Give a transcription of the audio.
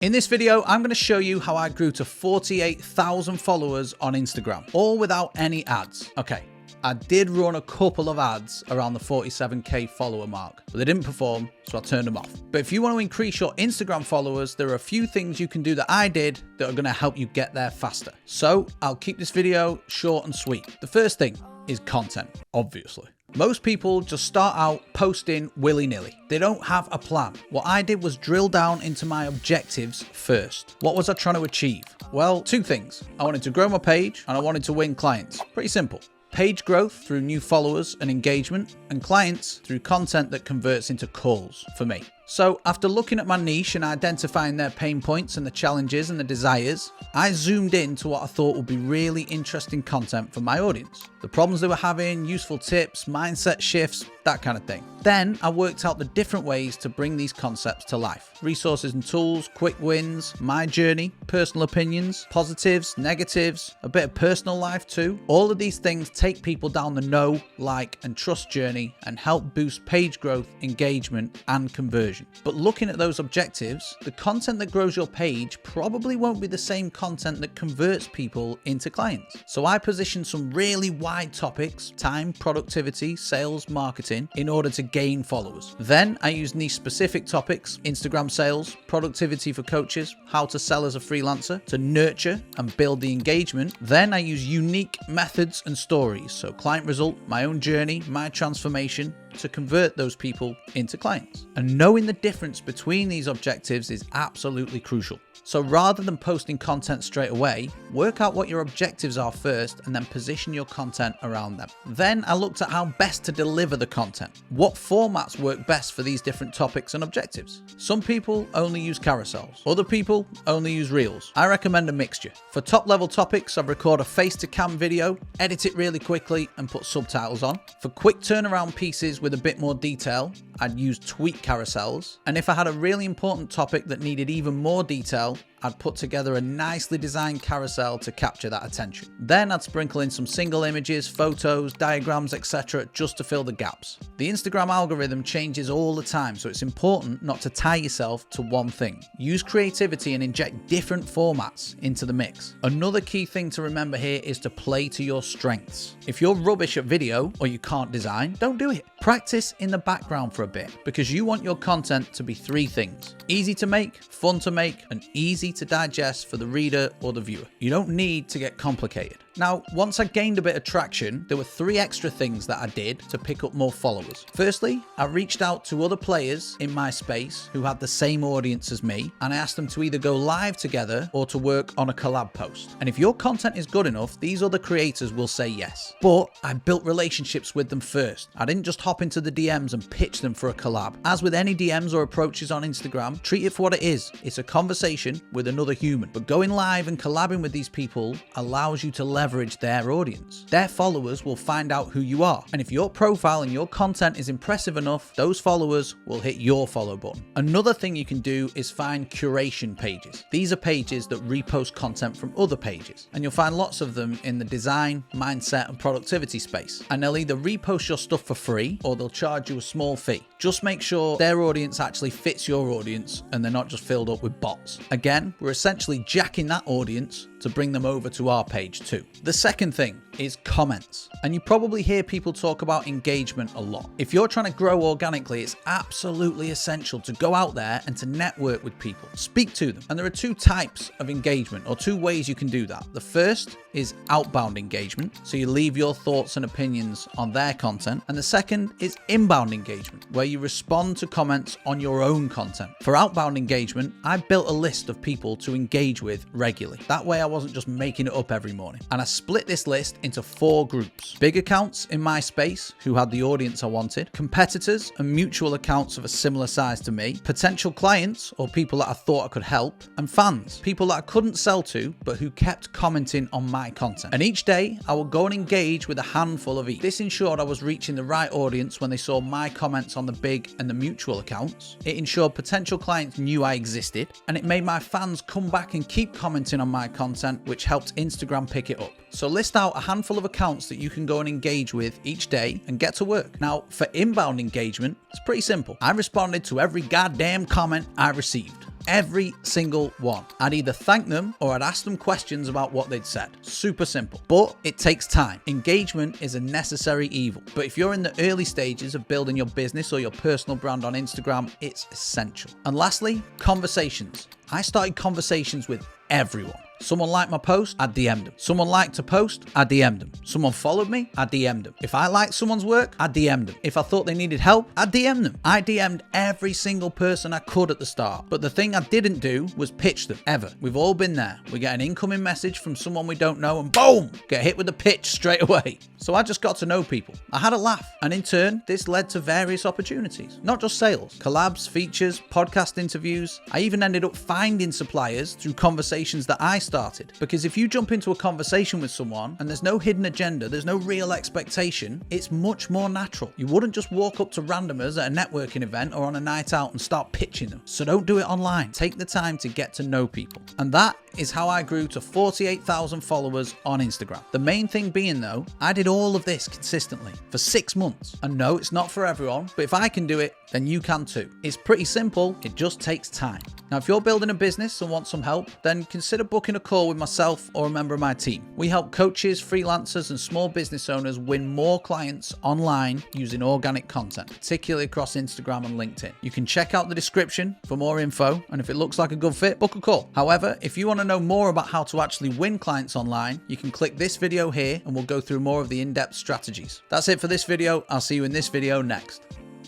In this video, I'm going to show you how I grew to 48,000 followers on Instagram, all without any ads. Okay, I did run a couple of ads around the 47k follower mark, but they didn't perform, so I turned them off. But if you want to increase your Instagram followers, there are a few things you can do that I did that are going to help you get there faster. So I'll keep this video short and sweet. The first thing is content, obviously. Most people just start out posting willy-nilly. They don't have a plan. What I did was drill down into my objectives first. What was I trying to achieve? Well, two things. I wanted to grow my page and I wanted to win clients. Pretty simple. Page growth through new followers and engagement, and clients through content that converts into calls for me. So after looking at my niche and identifying their pain points and the challenges and the desires, I zoomed in to what I thought would be really interesting content for my audience. The problems they were having, useful tips, mindset shifts, that kind of thing. Then I worked out the different ways to bring these concepts to life. Resources and tools, quick wins, my journey, personal opinions, positives, negatives, a bit of personal life too. All of these things take people down the know, like, and trust journey and help boost page growth, engagement, and conversion. But looking at those objectives, the content that grows your page probably won't be the same content that converts people into clients. So I positioned some really wide topics, time, productivity, sales, marketing, in order to gain followers. Then I used niche specific topics, Instagram sales, productivity for coaches, how to sell as a freelancer, to nurture and build the engagement. Then I use unique methods and stories. So client result, my own journey, my transformation, to convert those people into clients. And knowing the difference between these objectives is absolutely crucial. So rather than posting content straight away, work out what your objectives are first and then position your content around them. Then I looked at how best to deliver the content. What formats work best for these different topics and objectives? Some people only use carousels. Other people only use reels. I recommend a mixture. For top level topics, I record a face to cam video, edit it really quickly and put subtitles on. For quick turnaround pieces with a bit more detail, I'd use tweet carousels. And if I had a really important topic that needed even more detail, I'd put together a nicely designed carousel to capture that attention. Then I'd sprinkle in some single images, photos, diagrams, etc. just to fill the gaps. The Instagram algorithm changes all the time, so it's important not to tie yourself to one thing. Use creativity and inject different formats into the mix. Another key thing to remember here is to play to your strengths. If you're rubbish at video or you can't design, don't do it. Practice in the background for a bit, because you want your content to be three things: easy to make, fun to make, and easy to digest for the reader or the viewer. You don't need to get complicated. Now, once I gained a bit of traction, there were three extra things that I did to pick up more followers. Firstly, I reached out to other players in my space who had the same audience as me, and I asked them to either go live together or to work on a collab post. And if your content is good enough, these other creators will say yes. But I built relationships with them first. I didn't just hop into the DMs and pitch them for a collab. As with any DMs or approaches on Instagram, treat it for what it is. It's a conversation with another human. But going live and collabing with these people allows you to leverage their audience. Their followers will find out who you are. And if your profile and your content is impressive enough, those followers will hit your follow button. Another thing you can do is find curation pages. These are pages that repost content from other pages. And you'll find lots of them in the design, mindset, and productivity space. And they'll either repost your stuff for free or they'll charge you a small fee. Just make sure their audience actually fits your audience and they're not just filled up with bots. Again, we're essentially jacking that audience to bring them over to our page too. The second thing is comments. And you probably hear people talk about engagement a lot. If you're trying to grow organically, it's absolutely essential to go out there and to network with people. Speak to them. And there are two types of engagement, or two ways you can do that. The first is outbound engagement. So you leave your thoughts and opinions on their content. And the second is inbound engagement, where you respond to comments on your own content. For outbound engagement, I built a list of people to engage with regularly. That way I wasn't just making it up every morning. And I split this list into 4 groups: big accounts in my space who had the audience I wanted, competitors and mutual accounts of a similar size to me, potential clients or people that I thought I could help, and fans, people that I couldn't sell to but who kept commenting on my content. And each day I would go and engage with a handful of each. This ensured I was reaching the right audience when they saw my comments on the big and the mutual accounts. It ensured potential clients knew I existed, and it made my fans come back and keep commenting on my content, which helped Instagram pick it up. So list out a handful of accounts that you can go and engage with each day and get to work. Now, for inbound engagement, it's pretty simple. I responded to every goddamn comment I received. Every single one. I'd either thank them or I'd ask them questions about what they'd said. Super simple, but it takes time. Engagement is a necessary evil. But if you're in the early stages of building your business or your personal brand on Instagram, it's essential. And lastly, conversations. I started conversations with everyone. Someone liked my post, I DM'd them. Someone liked a post, I DM'd them. Someone followed me, I DM'd them. If I liked someone's work, I DM'd them. If I thought they needed help, I DM'd them. I DM'd every single person I could at the start. But the thing I didn't do was pitch them, ever. We've all been there. We get an incoming message from someone we don't know and boom, get hit with the pitch straight away. So I just got to know people. I had a laugh. And in turn, this led to various opportunities. Not just sales, collabs, features, podcast interviews. I even ended up finding suppliers through conversations that I started. Because if you jump into a conversation with someone and there's no hidden agenda, there's no real expectation, it's much more natural. You wouldn't just walk up to randomers at a networking event or on a night out and start pitching them. So don't do it online. Take the time to get to know people. And that is how I grew to 48,000 followers on Instagram. The main thing being though, I did all of this consistently for 6 months. And no, it's not for everyone, but if I can do it, then you can too. It's pretty simple, it just takes time. Now, if you're building a business and want some help, then consider booking a call with myself or a member of my team. We help coaches, freelancers, and small business owners win more clients online using organic content, particularly across Instagram and LinkedIn. You can check out the description for more info, and if it looks like a good fit, book a call. However, if you want to know more about how to actually win clients online, you can click this video here and we'll go through more of the in-depth strategies. That's it for this video. I'll see you in this video next.